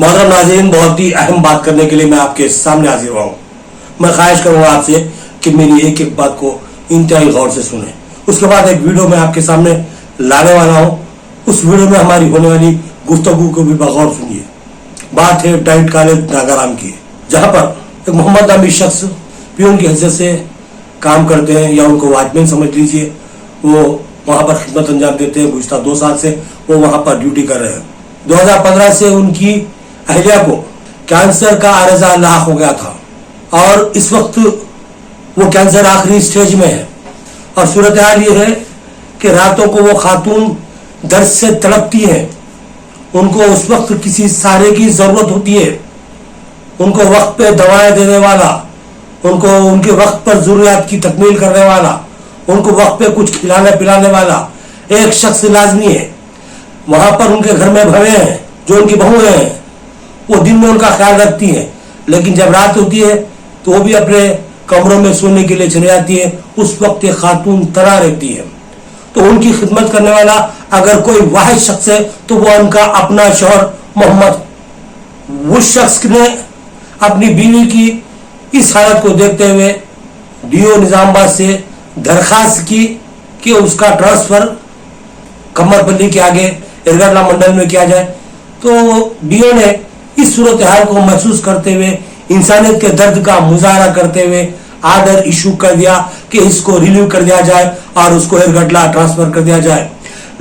मोहतरम नाज़रीन, बहुत ही अहम बात करने के लिए मैं आपके सामने हाजिर हुआ हूँ। मैं ख्वाहिश करूँगा आपसे कि मेरी एक एक बात को इंतहाई गौर से सुने। उसके बाद एक वीडियो मैं आपके सामने लाने वाला हूँ। उस वीडियो में हमारी होने वाली गुफ्तगू को भी बगौर सुनिए। बात है डाइट कॉलेज नागाराम की, जहाँ पर एक मोहम्मद नामी शख्स पियून की हैसियत से काम करते हैं, या उनको वॉचमैन समझ लीजिए। वो वहाँ पर खिदमत अंजाम देते हैं। गुज़श्ता 2 साल से वो वहाँ पर ड्यूटी कर रहे हैं। 2015 से उनकी अहलिया को कैंसर का आरज़ा लाक हो गया था और इस वक्त वो कैंसर आखिरी स्टेज में है। और सूरत हाल ये है कि रातों को वो खातून दर्द से तड़पती हैं। उनको उस वक्त किसी सहारे की ज़रूरत होती है। उनको वक्त पे दवाएं देने वाला, उनको उनके वक्त पर ज़रूरियात की तकमील करने वाला, उनको वक्त पे कुछ खिलाने पिलाने वाला एक शख्स लाजमी है। वहाँ पर उनके घर में भवें हैं जो उनकी बहुएं हैं, वो दिन में उनका ख्याल रखती हैं, लेकिन जब रात होती है तो वो भी अपने कमरों में सोने के लिए चले जाती है। उस वक्त ये खातून तना रहती है। तो उनकी खिदमत करने वाला अगर कोई वाहिद शख्स है तो वो उनका अपना शौहर मोहम्मद। उस शख्स ने अपनी बीवी की इस हालत को देखते हुए डीओ निजामाबाद से दरखास्त की कि उसका ट्रांसफर कमरपल्ली के आगे इरगडला मंडल में किया जाए। तो डीओ ने इस सूरत हाल को महसूस करते हुए, इंसानियत के दर्द का मुजाहरा करते हुए आर्डर इशू कर दिया कि इसको रिलीव कर दिया जाए और उसको इरगडला ट्रांसफर कर दिया जाए।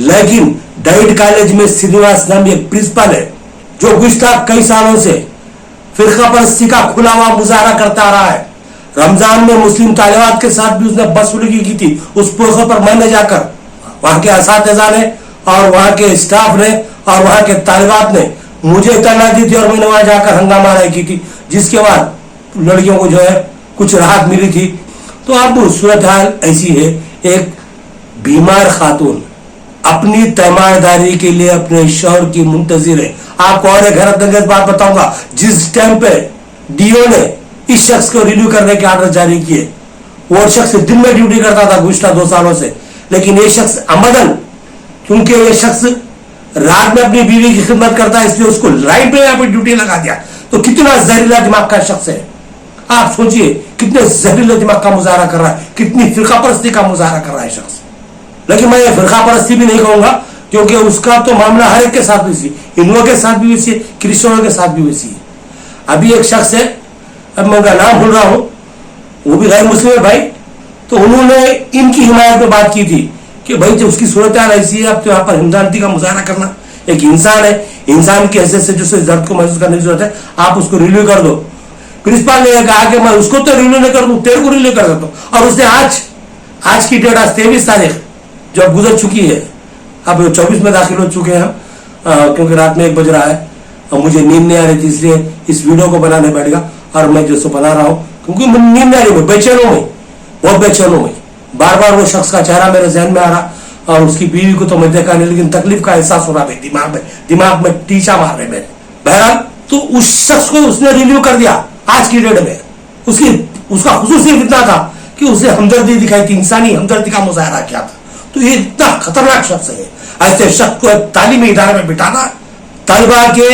लेकिन डाइट कॉलेज में श्रीनिवास नामी एक प्रिंसिपल है जो गुज़श्ता कई सालों से फिरका परस्ती का खुला हुआ मुजाहरा करता आ रहा है। रमजान में मुस्लिम तालिबात के साथ भी उसने बदसलूकी की थी। उस पुरखे पर मैंने जाकर वहां के असातिज़ा ने और वहां के स्टाफ ने और वहां के तालिबात ने मुझे इत्तला दी थी और मैंने वहां जाकर हंगामा की थी, जिसके बाद लड़कियों को जो है कुछ राहत मिली थी। तो अब सूरत हाल ऐसी है, एक बीमार खातून अपनी तैमारदारी के लिए अपने शौहर की मुंतजिर है। आपको और एक हैरतअंगेज़ बात बताऊंगा, जिस टाइम पे डीओ ने इस शख्स को रिलीव करने के आर्डर जारी किए, वो शख्स दिन में ड्यूटी करता था गुज़श्ता 2 सालों से, लेकिन ये शख्स अमदन, क्योंकि ये शख्स रात में अपनी बीवी की खिदमत करता है, इसलिए उसको लाइट में यहाँ पर ड्यूटी लगा दिया। तो कितना जहरीला दिमाग का शख्स है। आप सोचिए कितने जहरीले दिमाग का मुजाहरा कर रहा है, कितनी फिरका परस्ती का मुजाहरा कर रहा है शख्स। लेकिन मैं ये फिरका परस्ती भी नहीं कहूंगा, क्योंकि उसका तो मामला हर एक के साथ वैसी, हिंदुओं के साथ भी वैसी है, क्रिश्चियनों के साथ भी वैसी है। अभी एक शख्स है, अब मैं उनका नाम भूल रहा हूं, वो भी गैर मुस्लिम है भाई। तो उन्होंने इनकी हिमायत में बात की थी कि भाई जब उसकी सूरत हाल ऐसी है, अब तो यहाँ पर हिंदुस्तानी का मुजाहरा करना, एक इंसान है, इंसान की हैसियत से जो दर्द को महसूस करने की जरूरत है, आप उसको रिलीव कर दो। प्रिंसिपल ने कहा कि मैं उसको तो रिलीव नहीं कर दूं, तेरे को रिलीव कर देता हूं। और उसने आज की डेट, आज 23 तारीख जो गुजर चुकी है, अब 24 में दाखिल हो चुके हैं, क्योंकि रात में 1 बज रहा है और मुझे नींद नहीं आ रही थी, इसलिए इस वीडियो को बनाने बैठ गया और मैं जो बना रहा हूँ, क्योंकि मुझे नींद नहीं आ रही, बेचैन हूं, बहुत बेचैन हूं। बार बार वो शख्स का चेहरा मेरे जहन में आ रहा और उसकी बीवी को तो मैं देखा नहीं, लेकिन तकलीफ का एहसास हो रहा है दिमाग में टीचा मार रहे मेरे। बहरहाल तो उस शख्स को उसने रिलीव कर दिया आज की डेट में। उसका खुसूस सिर्फ इतना था कि उसने हमदर्दी दिखाई थी, इंसानी हमदर्दी का मुजाहरा किया था। तो ये इतना खतरनाक शख्स है। ऐसे शख्स को तालीमी इदारे में बिठाना तलबा के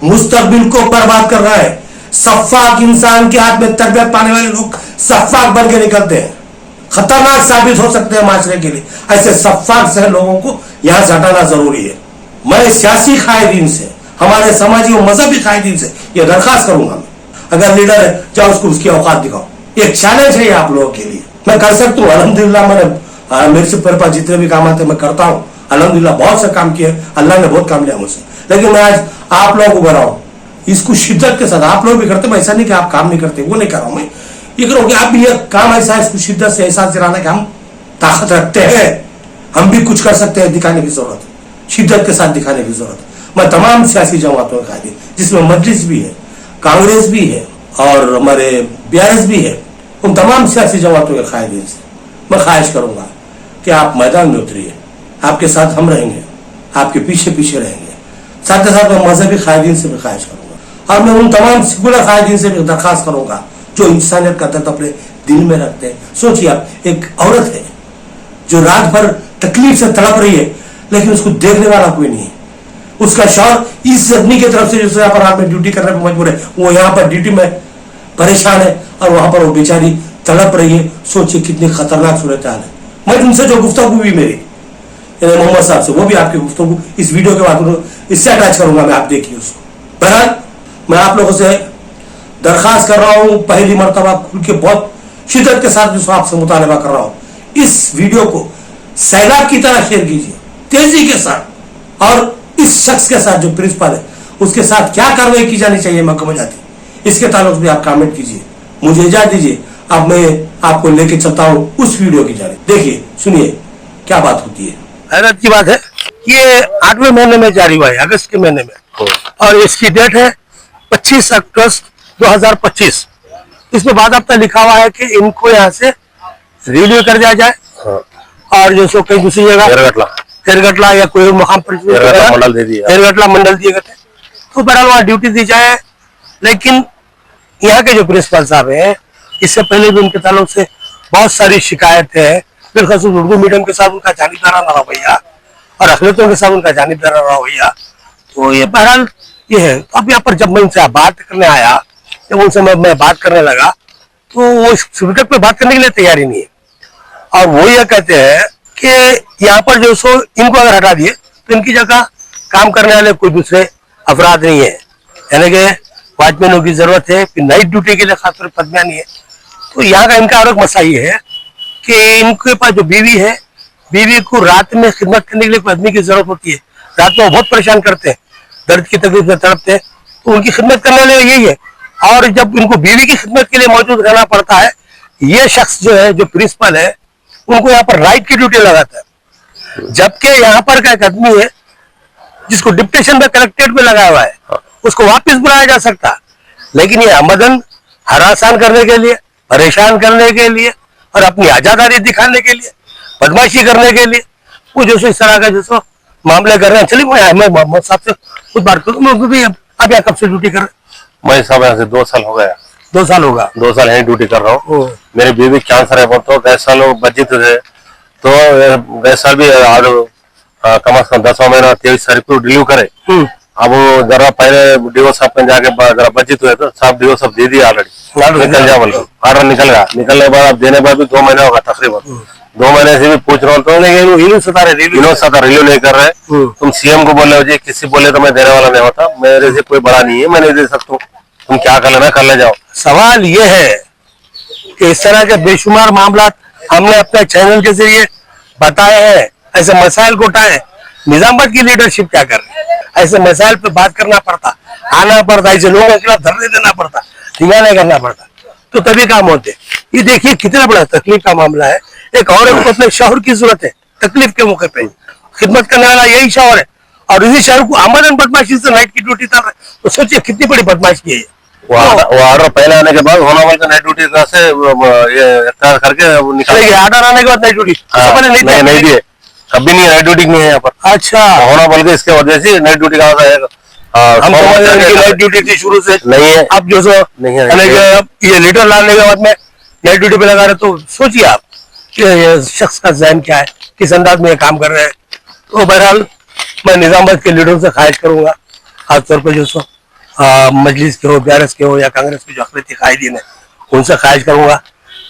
मुस्तकबिल को बर्बाद कर रहा है। सफ़ाक इंसान के हाथ में तरबियत पाने वाले लोग सफ़ाक बन के निकलते हैं, खतरनाक साबित हो सकते हैं माशरे के लिए। ऐसे सफ़ाक से लोगों को यहां से हटाना जरूरी है। मैं सियासी कायदीन से, हमारे समाजी और मजहबी कायदीन से यह दरखास्त करूंगा, अगर लीडर है जाओ उसको उसकी औकात दिखाओ। एक चैलेंज है आप लोगों के लिए। मैं कर सकता हूँ, अल्हम्दुलिल्लाह मेरे से मेरे पास जितने भी काम आते मैं करता हूँ। अल्हम्दुलिल्लाह बहुत से काम किए, अल्लाह ने बहुत काम लिया मुझसे। लेकिन मैं आज आप लोगों को बनाऊं, इसको शिद्दत के साथ आप लोग भी करते, मैं ऐसा नहीं कि आप काम नहीं करते, वो नहीं कर रहा हूं मैं। ये करो कि आप भी ये काम ऐसा है, इसको शिद्दत से एहसास दिलाना कि हम ताकत रखते हैं, हम भी कुछ कर सकते हैं, दिखाने की जरूरत है, शिद्दत के साथ दिखाने की जरूरत है। मैं तमाम सियासी जमातों के कायदे, जिसमें मजलिस भी है, कांग्रेस भी है और हमारे BRS भी है, उन तमाम सियासी जमातों के कायदे से मैं ख्वाहिश करूंगा कि आप मैदान में उतरिए। आपके साथ हम रहेंगे, आपके पीछे पीछे रहेंगे। साथ ही साथ मैं मजहबी कायदीन से भी ख्वाहिश करूंगा और मैं उन तमाम सेकुलर कायदीन से भी दरखास्त करूंगा जो इंसानियत का दर्द अपने दिल में रखते हैं। सोचिए आप, एक औरत है जो रात भर तकलीफ से तड़प रही है, लेकिन उसको देखने वाला कोई नहीं है। उसका शौहर इस आदमी की तरफ से जो यहाँ पर रात में ड्यूटी करने पर मजबूर है, वो यहाँ पर ड्यूटी में परेशान है और वहां पर वो बेचारी तड़प रही है। सोचिए कितनी खतरनाक सूरत हाल है। मैं उनसे जो गुफ्तगू भी मेरी मोहम्मद साहब से, वो भी आपकी गुफ्तगू इस वीडियो के बाद इससे अटैच करूंगा मैं, आप देखिए उसको। बहरहाल मैं आप लोगों से दरखास्त कर रहा हूं, पहली मरतबा खुल के बहुत शिद्दत के साथ जो आपसे मुतालबा कर रहा हूं, इस वीडियो को सैलाब की तरह शेयर कीजिए तेजी के साथ, और इस शख्स के साथ जो प्रिंसिपल है उसके साथ क्या कार्रवाई की जानी चाहिए महकमा जाती, इसके ताल्लुक भी आप कमेंट कीजिए। मुझे इजाजत दीजिए, अब मैं आपको लेके चलता हूं उस वीडियो की जानिब। देखिए सुनिए क्या बात होती है। हैरत की बात है, ये 8वें महीने में जारी हुआ है, अगस्त के महीने में, और इसकी डेट है 25 अगस्त 2025। इसमें बाकायदा लिखा हुआ है कि इनको यहाँ से रिलीव कर दिया जाए, और जो सो कहीं दूसरी जगह केरगटला या कोई मुकाम पर केरगटला मंडल दिए गए थे, तो बहरहाल वहाँ ड्यूटी दी जाए। लेकिन यहाँ के जो प्रिंसिपल साहब हैं, इससे पहले भी उनके ताल्लुक से बहुत सारी शिकायत है, बिलखसूस उर्दू मीडियम के साथ उनका जानिबदाराना रवैया और अखिलतों के साथ उनका जानिबदाराना रवैया, तो ये बहरहाल ये है। तो अब यहाँ पर जब मैं उनसे बात करने आया, जब उनसे मैं बात करने लगा, तो वो इस सब्जेक्ट पे बात करने के लिए तैयार ही नहीं है, और वो ये कहते हैं कि यहाँ पर जो सो इनको अगर हटा दिए तो इनकी जगह काम करने वाले कोई दूसरे अफराद नहीं है, यानी कि वॉचमैनों की जरूरत है, फिर नाइट ड्यूटी के लिए खासतौर पर पदमियां नहीं है। तो यहाँ का इनका और एक मसला ये है कि इनके पास जो बीवी है, बीवी को रात में खिदमत करने के लिए कोई आदमी की जरूरत होती है। रात में वो बहुत परेशान करते हैं, दर्द की तकलीफ में तड़पते हैं, तो उनकी खिदमत करने वाले यही है। और जब इनको बीवी की खिदमत के लिए मौजूद रहना पड़ता है, ये शख्स जो है, जो प्रिंसिपल है, उनको यहाँ पर राइट की ड्यूटी लगाता है, जबकि यहाँ पर का एक आदमी है जिसको डिप्टेशन में कलेक्ट्रेट में लगाया हुआ है, उसको वापस बुलाया जा सकता, लेकिन ये आमदन हरासान करने के लिए, परेशान करने के लिए और अपनी आजादारी दिखाने के लिए, बदमाशी करने के लिए, वो जो इस तरह का जो मामले कर रहे हैं। चलिए मैं मोहम्मद साहब से कुछ बात करूँ, भी अब यहाँ कब से ड्यूटी कर रहे हैं? मैं साहब यहाँ से 2 साल हो गया। 2 साल होगा? 2 साल यहीं ड्यूटी कर रहा हूँ। मेरी बीवी कैंसर है, तो गए साल बच्चे थे, तो गए साल भी कम से कम 10वां महीना 23 तारीख को डिलीव करे। अब वो जरा पहले डीओ साहब में जाके जरा बचित हुए, तो साहब डीओ साहब दे दिया ऑलरेडी, निकल जा बोल, ऑर्डर निकल गया। निकलने के बाद अब देने बाद भी 2 महीना होगा तकरीबन। 2 महीने से भी पूछ रहा हूँ, तो रिलीव नहीं कर रहे। तुम सीएम को बोले हो जी, किसी बोले तो मैं देने वाला नहीं होता, मेरे से कोई बड़ा नहीं है, मैं नहीं दे सकता हूँ, तुम क्या कर लेना कर ले जाओ। सवाल ये है कि इस तरह के बेशुमार मामला हमने अपने चैनल के जरिए बताए हैं, ऐसे मसाइल को उठाए। निजामाबाद की लीडरशिप क्या कर रही है? ऐसे मसाइल पे बात करना पड़ता, आना पड़ता, ऐसे लोगों के खिलाफ धरने देना पड़ता, निगरानी करना पड़ता, तो तभी काम होते। ये देखिए कितना बड़ा तकलीफ का मामला है। एक औरत को अपने शौहर की जरूरत है, तकलीफ के मौके पे खिदमत करने वाला यही शौहर है, और इसी शौहर को आमदन बदमाशी से नाइट की ड्यूटी कर रहे, तो सोचिए कितनी बड़ी बदमाशी है। वो ऑर्डर पहले आने के बाद होना वाला नाइट ड्यूटी से ये करके निकलेगी। ऑर्डर आने के बाद नाइट ड्यूटी नहीं दिए, कभी नहीं, नाइट ड्यूटी नहीं है यहाँ पर। अच्छा, होना बोल के इसके वजह से नाइट ड्यूटी का हम नाइट ड्यूटी थी शुरू से नहीं है, अब जो सो नहीं है, ये लीडर लाने के बाद में नाइट ड्यूटी पे लगा रहे, तो सोचिए आप कि ये शख्स का ज़हन क्या है, किस अंदाज में ये काम कर रहे हैं। तो बहरहाल मैं निजामाबाद के लीडरों से ख्वाहिश करूंगा, खासतौर पर जो सो मजलिस के हो, BRS के हो या कांग्रेस के जो अक़लियती कायदीन है, उनसे ख्वाहिश करूंगा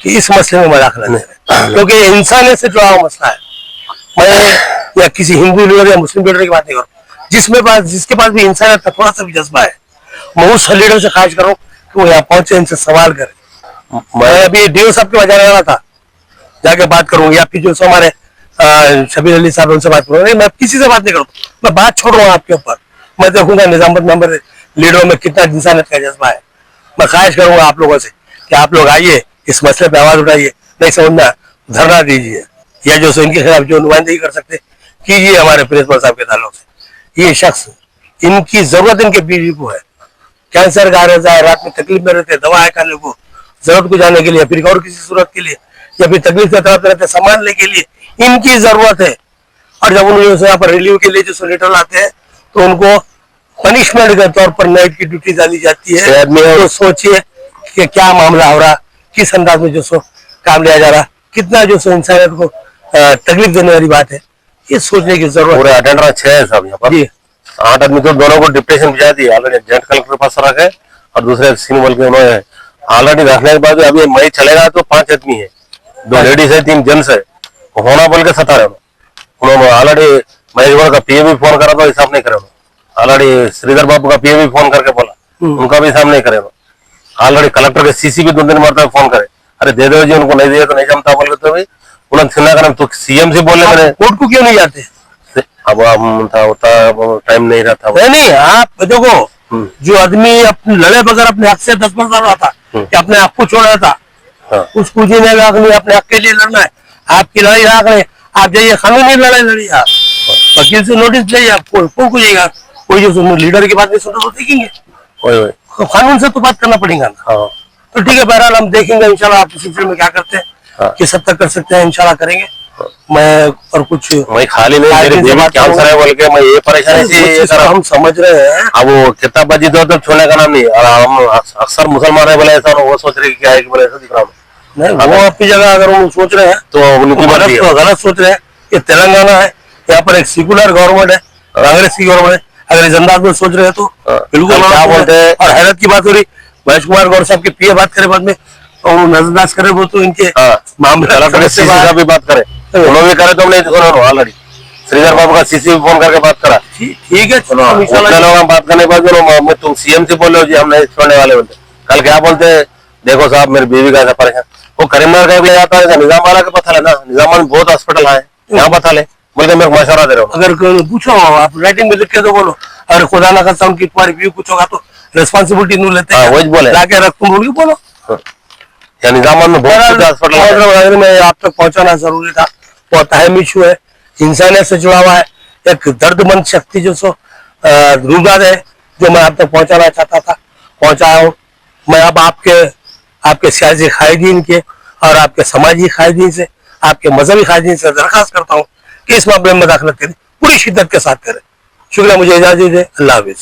कि इस मसले में मदाखलत न करें, क्योंकि इंसानियत से जुड़ा हुआ मसला है। मैं या किसी हिंदू लीडर या मुस्लिम लीडर की बात नहीं करूँ, जिसके पास भी इंसानियत का थोड़ा सा भी जज्बा है, मैं उस लीडर से ख्वाहिश करूँ कि वो यहाँ पहुंचे, इनसे सवाल करें। मैं अभी DO साहब के वजह रहा था, जाके बात करूँ, या फिर जो हमारे शबीर अली साहब उनसे बात करूँ, मैं किसी से बात नहीं करूँ, मैं बात छोड़ रहा हूँ आपके ऊपर। मैं देखूंगा निजामाबाद में हमारे लीडरों में कितना इंसानियत का जज्बा है। मैं ख्वाहिश करूंगा आप लोगों से कि आप लोग आइए, इस मसले पे आवाज उठाइए, नहीं समझना धरना दीजिए, या जो इनके खिलाफ जो नुमाइंदगी कर सकते कीजिए हमारे प्रिंसिपल साहब के ताल्लुक से। ये शख्स, इनकी जरूरत इनके बीवी को है, कैंसर का रहता है, रात में तकलीफ में रहते, दवा खाने को, जरूरत को जाने के लिए, फिर और किसी सूरत के लिए, या फिर तकलीफ में तड़पते रहते संभालने के लिए इनकी जरूरत है। और जब उन्होंने यहाँ पर रिलीव के लिए जो लेटर लाते हैं, तो उनको पनिशमेंट के तौर पर नाइट की ड्यूटी डाली जाती है। तो सोचिए कि क्या मामला हो रहा, किस अंदाज में जो सो काम लिया जा रहा, कितना जो सो इंसानियत को तकलीफ देने वाली बात है, ये सोचने की जरूरत है। पूरे अटेंडर 6 है साहब यहाँ पर जी, 8 आदमी तो दोनों को डिप्टेशन भिजा दी ऑलरेडी, जॉइंट कलेक्टर के पास रखे और दूसरे सिंबल के उन्होंने ऑलरेडी रखने के बाद अभी मई चलेगा तो 5 आदमी है, 2 लेडीज है 3 जेंट्स है, होना बोल के सता रहे उन्होंने। ऑलरेडी महेश गौड़ का पीए भी फोन करा तो हिसाब नहीं करे, ऑलरेडी श्रीधर बाबू का पीए भी फोन करके बोला, उनका भी हिसाब नहीं करे। ऑलरेडी कलेक्टर के सीसी भी 2 दिन मरता फोन करे, अरे दे दो जी, उनको नहीं दिया तो नहीं जमता बोल के, तो भाई उन्होंने सुना कर तो सीएम से बोले मैंने कोर्ट को क्यों नहीं जाते? अब हम था होता टाइम नहीं रहता। नहीं, आप देखो जो आदमी अपने लड़े बगैर अपने हक से 10 बरस रहा था कि अपने आप को छोड़ा था, हाँ। उसको जीने का हक नहीं, अपने हक के लिए लड़ना है। आपकी लड़ाई हक है, आप जाइए कानूनी लड़ाई लड़िए, आप वकील से नोटिस ले, आप कौन को जाएगा, कोई जो लीडर की बात नहीं सुना तो देखेंगे, तो कानून से तो बात करना पड़ेगा ना। हाँ। तो ठीक है, बहरहाल हम देखेंगे इंशाल्लाह आप इस सिलसिले में क्या करते हैं, हाँ। किस हद तक कर सकते हैं, इंशाल्लाह करेंगे। मैं और कुछ मैं खाली नहीं, मेरी बेबी कैंसर है बोल के मैं ये परेशानी से ये कर, हम समझ रहे हैं। अब वो किताब बाजी दो तो छोड़ने का नाम नहीं, और हम अक्सर मुसलमान है बोले ऐसा, वो सोच रहे क्या है कि बोले ऐसा दिख रहा हूँ नहीं, वो आपकी जगह अगर वो सोच रहे हैं तो उनकी बात है। गलत सोच रहे हैं। ये तेलंगाना है, यहाँ पर एक सेकुलर गवर्नमेंट है, कांग्रेस की गवर्नमेंट है, अगर इस अंदाज में सोच रहे हैं तो बिल्कुल क्या बोलते हैं। और हैरत की बात हो रही, महेश कुमार गौड़ साहब के पीए बात करे बाद में और वो नजरअंदाज करे, वो तो इनके मामले कलेक्टर के सीसी का भी बात करे, उन्होंने भी करे तो हमने ऑलरेडी श्रीधर बाबू का सीसी भी फोन करके बात करा। ठीक है, चलो उतने लोग हम बात करने के बाद तुम सीएम से बोल रहे हो जी हम नहीं छोड़ने वाले बोलते। कल क्या बोलते हैं, देखो साहब मेरी बीवी का ऐसा परेशान, वो करीमनगर का ले जाता है, निजाम वाला के पता लेना, निजाम में बहुत हॉस्पिटल है, यहाँ पता ले बोल के मेरे को मशवरा दे रहे हो। अगर पूछो आप राइटिंग में लिख के तो बोलो, अगर खुदा ना खास्ता उनकी तुम्हारी व्यू कुछ होगा तो रिस्पॉन्सिबिलिटी नहीं लेते, वही बोले लाके रख तुम बोल के बोलो। या निजाम में बहुत हॉस्पिटल में आप तक पहुंचाना जरूरी था, बहुत अहम इशू है, इंसानियत से जुड़ा हुआ है, एक दर्दमंद शक्ति जो सो रुबाद है, जो मैं आप तक पहुंचाना चाहता था, पहुंचाया हूँ। मैं अब आपके सियासी कायदीन के और आपके समाजी कायदीन से, आपके मजहबी कायदीन से दरखास्त करता हूँ कि इस मामले में मुदाखलत करें, पूरी शिद्दत के साथ करें। शुक्रिया, मुझे इजाजत दे, अल्लाह हाफिज।